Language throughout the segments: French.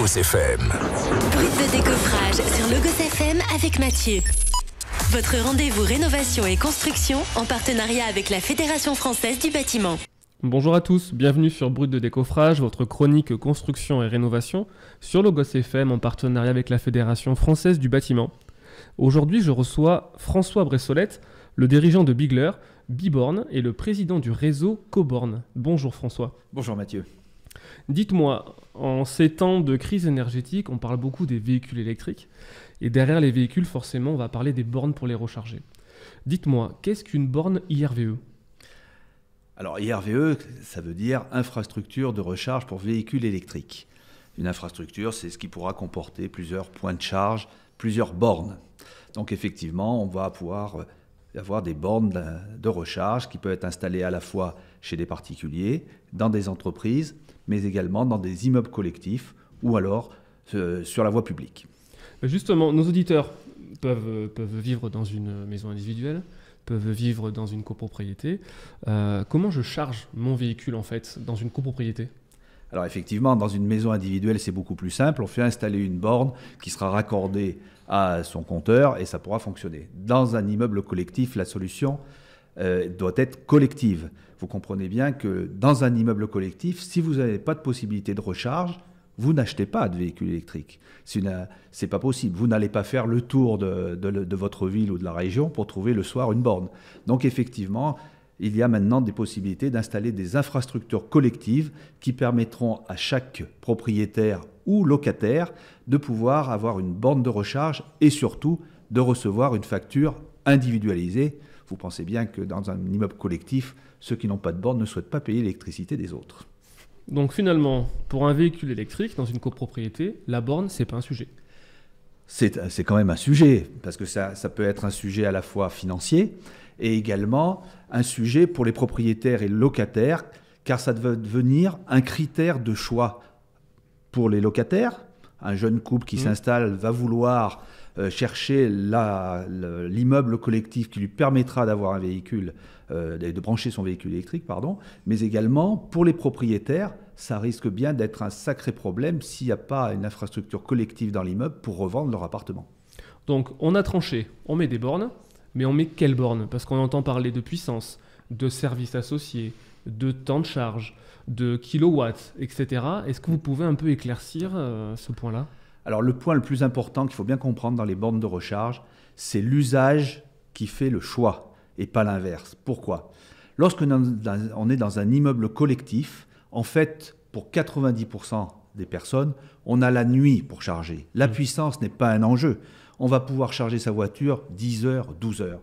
Logos FM. Brut de décoffrage sur Logos FM avec Mathieu. Votre rendez-vous rénovation et construction en partenariat avec la Fédération française du bâtiment. Bonjour à tous, bienvenue sur Brut de décoffrage, votre chronique construction et rénovation sur Logos FM en partenariat avec la Fédération française du bâtiment. Aujourd'hui, je reçois François Bressolette, le dirigeant de Bigler, Biborn et le président du réseau Coborn. Bonjour François. Bonjour Mathieu. Dites-moi, en ces temps de crise énergétique, on parle beaucoup des véhicules électriques et derrière les véhicules, forcément, on va parler des bornes pour les recharger. Dites-moi, qu'est-ce qu'une borne IRVE ? Alors IRVE, ça veut dire infrastructure de recharge pour véhicules électriques. Une infrastructure, c'est ce qui pourra comporter plusieurs points de charge, plusieurs bornes. Donc effectivement, on va pouvoir avoir des bornes de recharge qui peuvent être installées à la fois chez des particuliers, dans des entreprises, mais également dans des immeubles collectifs ou alors sur la voie publique. Justement, nos auditeurs peuvent vivre dans une maison individuelle, peuvent vivre dans une copropriété. Comment je charge mon véhicule en fait dans une copropriété ? Alors effectivement, dans une maison individuelle, c'est beaucoup plus simple. On fait installer une borne qui sera raccordée à son compteur et ça pourra fonctionner. Dans un immeuble collectif, la solution doit être collective. Vous comprenez bien que dans un immeuble collectif, si vous n'avez pas de possibilité de recharge, vous n'achetez pas de véhicule électrique. C'est pas possible. Vous n'allez pas faire le tour de votre ville ou de la région pour trouver le soir une borne. Donc effectivement, il y a maintenant des possibilités d'installer des infrastructures collectives qui permettront à chaque propriétaire ou locataire de pouvoir avoir une borne de recharge et surtout de recevoir une facture individualisée. Vous pensez bien que dans un immeuble collectif, ceux qui n'ont pas de borne ne souhaitent pas payer l'électricité des autres. Donc finalement, pour un véhicule électrique dans une copropriété, la borne, c'est pas un sujet. C'est quand même un sujet, parce que ça peut être un sujet à la fois financier et également un sujet pour les propriétaires et les locataires, car ça va devenir un critère de choix pour les locataires. Un jeune couple qui s'installe va vouloir chercher l'immeuble collectif qui lui permettra d'avoir un véhicule, de brancher son véhicule électrique, mais également pour les propriétaires, ça risque bien d'être un sacré problème s'il n'y a pas une infrastructure collective dans l'immeuble pour revendre leur appartement. Donc on a tranché, on met des bornes, mais on met quelles bornes ? Parce qu'on entend parler de puissance, de services associés, de temps de charge, de kilowatts, etc. Est-ce que vous pouvez un peu éclaircir ce point-là ? Alors le point le plus important qu'il faut bien comprendre dans les bornes de recharge, c'est l'usage qui fait le choix et pas l'inverse. Pourquoi ? Lorsque on est dans un immeuble collectif, en fait, pour 90% des personnes, on a la nuit pour charger. La puissance n'est pas un enjeu. On va pouvoir charger sa voiture 10 heures, 12 heures.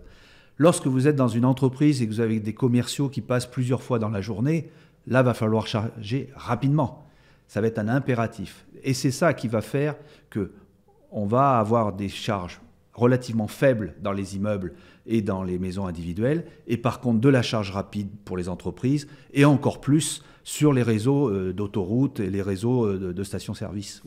Lorsque vous êtes dans une entreprise et que vous avez des commerciaux qui passent plusieurs fois dans la journée, là, il va falloir charger rapidement. Ça va être un impératif. Et c'est ça qui va faire qu'on va avoir des charges relativement faibles dans les immeubles et dans les maisons individuelles, et par contre de la charge rapide pour les entreprises, et encore plus sur les réseaux d'autoroutes et les réseaux de stations-service.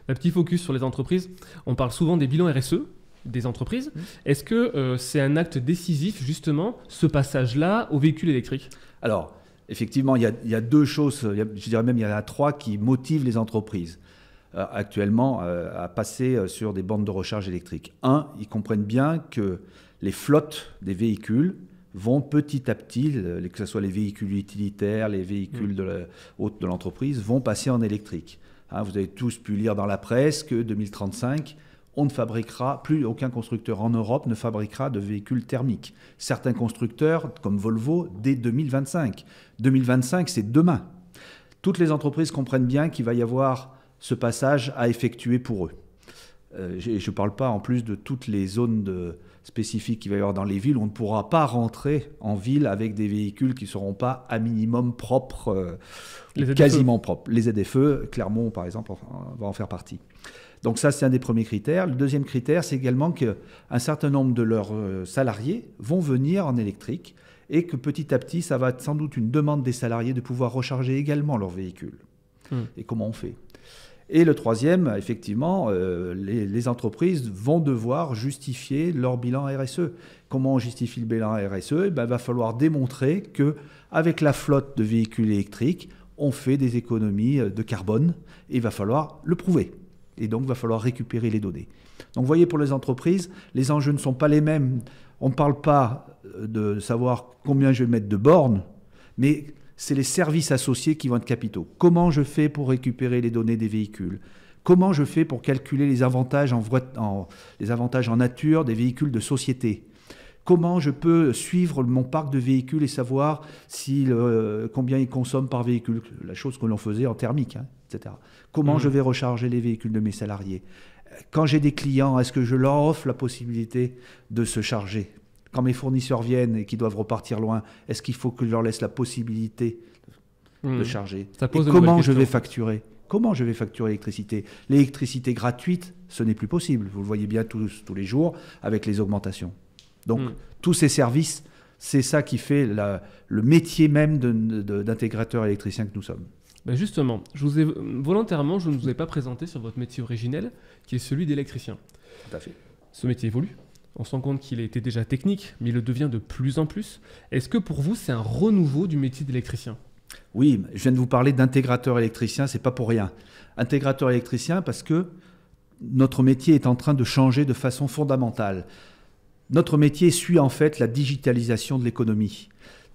Un petit focus sur les entreprises. On parle souvent des bilans RSE des entreprises. Est-ce que c'est un acte décisif, justement, ce passage-là au véhicule électrique ? Alors, effectivement, il y a deux choses, je dirais même il y en a trois qui motivent les entreprises actuellement à passer sur des bornes de recharge électriques. Un, ils comprennent bien que les flottes des véhicules vont petit à petit, que ce soit les véhicules utilitaires, les véhicules de l'entreprise, vont passer en électrique. Vous avez tous pu lire dans la presse que 2035, on ne fabriquera plus, aucun constructeur en Europe ne fabriquera de véhicules thermiques. Certains constructeurs, comme Volvo, dès 2025. 2025, c'est demain. Toutes les entreprises comprennent bien qu'il va y avoir ce passage à effectuer pour eux. Je ne parle pas en plus de toutes les zones spécifiques qu'il va y avoir dans les villes. On ne pourra pas rentrer en ville avec des véhicules qui ne seront pas à minimum propres, quasiment propres. Les ZFE, Clermont par exemple, va en faire partie. Donc ça, c'est un des premiers critères. Le deuxième critère, c'est également qu'un certain nombre de leurs salariés vont venir en électrique et que petit à petit, ça va être sans doute une demande des salariés de pouvoir recharger également leurs véhicules. Et comment on fait ? Et le troisième, effectivement, les entreprises vont devoir justifier leur bilan RSE. Comment on justifie le bilan RSE ? Il va falloir démontrer qu'avec la flotte de véhicules électriques, on fait des économies de carbone et il va falloir le prouver. Et donc, il va falloir récupérer les données. Donc, vous voyez, pour les entreprises, les enjeux ne sont pas les mêmes. On ne parle pas de savoir combien je vais mettre de bornes, mais c'est les services associés qui vont être capitaux. Comment je fais pour récupérer les données des véhicules ? Comment je fais pour calculer les avantages en nature des véhicules de société ? Comment je peux suivre mon parc de véhicules et savoir combien ils consomment par véhicule ? La chose que l'on faisait en thermique, etc. Comment je vais recharger les véhicules de mes salariés ? Quand j'ai des clients, est-ce que je leur offre la possibilité de se charger ? Quand mes fournisseurs viennent et qu'ils doivent repartir loin, est-ce qu'il faut que je leur laisse la possibilité de charger ? Et comment je vais facturer ? Comment je vais facturer l'électricité ? L'électricité gratuite, ce n'est plus possible. Vous le voyez bien tous les jours avec les augmentations. Donc, tous ces services, c'est ça qui fait le métier même d'intégrateur électricien que nous sommes. Ben justement, volontairement, je ne vous ai pas présenté sur votre métier originel, qui est celui d'électricien. Tout à fait. Ce métier évolue. On se rend compte qu'il était déjà technique, mais il le devient de plus en plus. Est-ce que pour vous, c'est un renouveau du métier d'électricien ? Oui, je viens de vous parler d'intégrateur électricien, c'est pas pour rien. Intégrateur électricien parce que notre métier est en train de changer de façon fondamentale. Notre métier suit en fait la digitalisation de l'économie.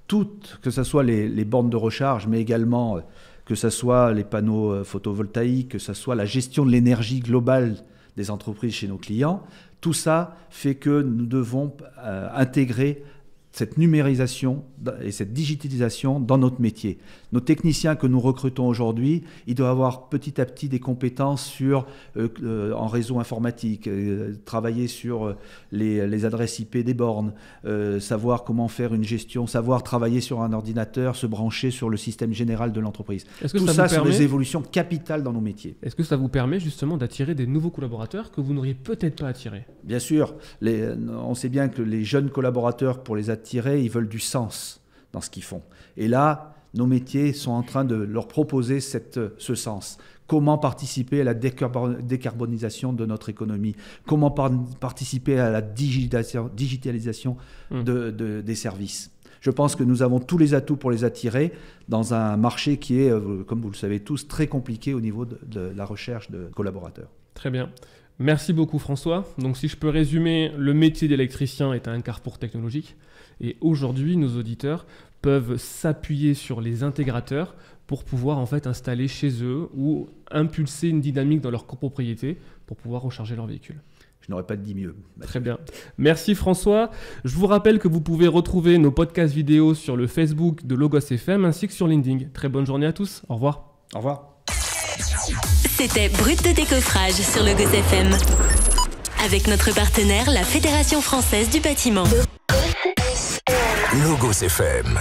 Que ce soit les bornes de recharge, mais également que ce soit les panneaux photovoltaïques, que ce soit la gestion de l'énergie globale des entreprises chez nos clients, tout ça fait que nous devons intégrer cette numérisation et cette digitalisation dans notre métier. Nos techniciens que nous recrutons aujourd'hui, ils doivent avoir petit à petit des compétences en réseau informatique, travailler sur les adresses IP des bornes, savoir comment faire une gestion, savoir travailler sur un ordinateur, se brancher sur le système général de l'entreprise. Tout ça sont des évolutions capitales dans nos métiers. Est-ce que ça vous permet justement d'attirer des nouveaux collaborateurs que vous n'auriez peut-être pas attirés ? Bien sûr. On sait bien que les jeunes collaborateurs, pour les attirer, ils veulent du sens dans ce qu'ils font. Et là, nos métiers sont en train de leur proposer ce sens. Comment participer à la décarbonisation de notre économie ? Comment participer à la digitalisation des services ? Je pense que nous avons tous les atouts pour les attirer dans un marché qui est, comme vous le savez tous, très compliqué au niveau de la recherche de collaborateurs. Très bien. Merci beaucoup François. Donc si je peux résumer, le métier d'électricien est un carrefour technologique et aujourd'hui nos auditeurs peuvent s'appuyer sur les intégrateurs pour pouvoir en fait installer chez eux ou impulser une dynamique dans leur copropriété pour pouvoir recharger leur véhicule. Je n'aurais pas dit mieux. Très bien. Merci François. Je vous rappelle que vous pouvez retrouver nos podcasts vidéo sur le Facebook de Logos FM ainsi que sur LinkedIn. Très bonne journée à tous. Au revoir. Au revoir. C'était Brut de décoffrage sur Logos FM. Avec notre partenaire, la Fédération française du bâtiment. Logos FM.